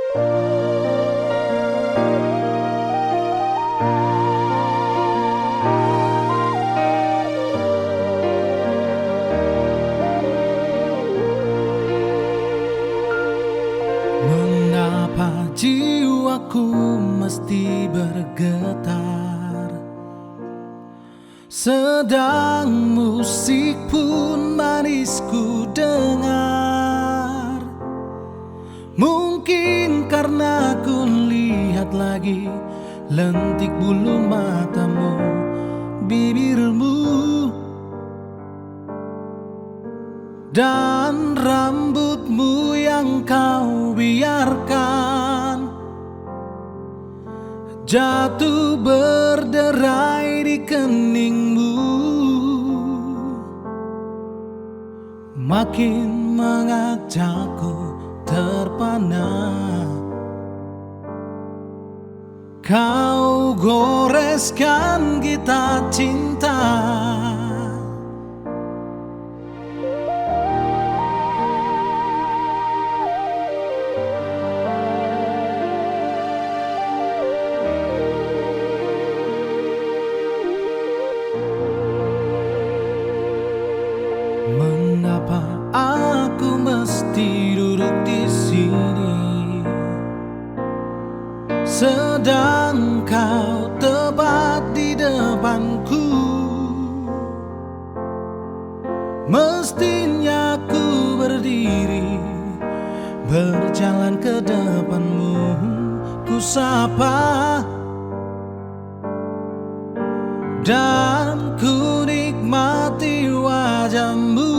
Mengapa jiwaku mesti bergetar, sedang musik pun manis ku dengar? Mungkin karena ku lihat lagi lentik bulu matamu, bibirmu, dan rambutmu yang kau biarkan jatuh berderai di keningmu, makin mengajakku terpana. Kau goreskan kita cinta, mengapa aku mesti duduk di sini, sedang kau tepat di depanku? Mestinya ku berdiri, berjalan ke depanmu, ku sapa dan ku nikmati wajahmu,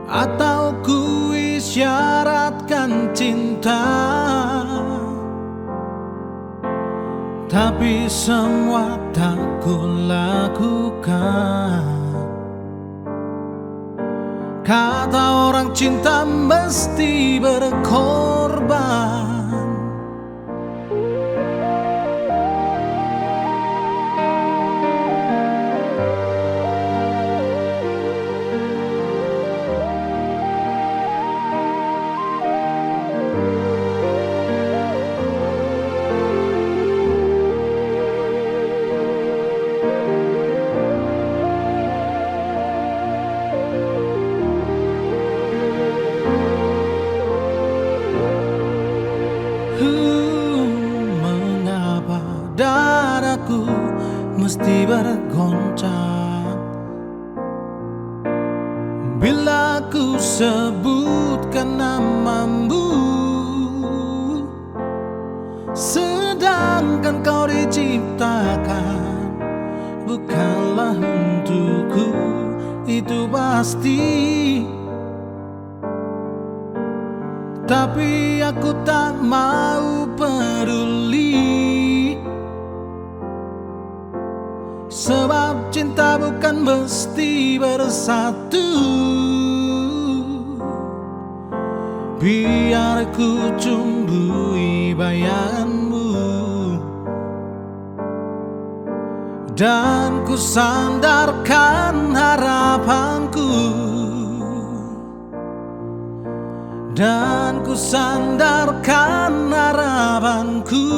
atau ku isyaratkan cinta. Tapi semua tak ku lakukan. Kata orang cinta mesti berkorban. Mengapa dadaku mesti bergoncang bila ku sebutkan namamu, sedangkan kau diciptakan bukanlah untukku, itu pasti. Tapi aku tak mau peduli, sebab cinta bukan mesti bersatu. Biar ku cumbui bayanganmu dan ku sandarkan harapanku, dan ku sandarkan harapanku,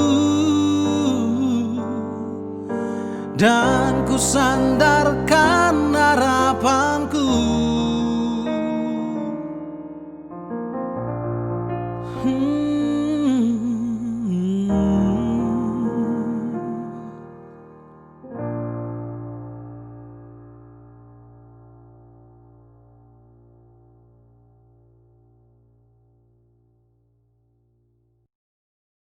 dan ku sandarkan harapanku. Hmm.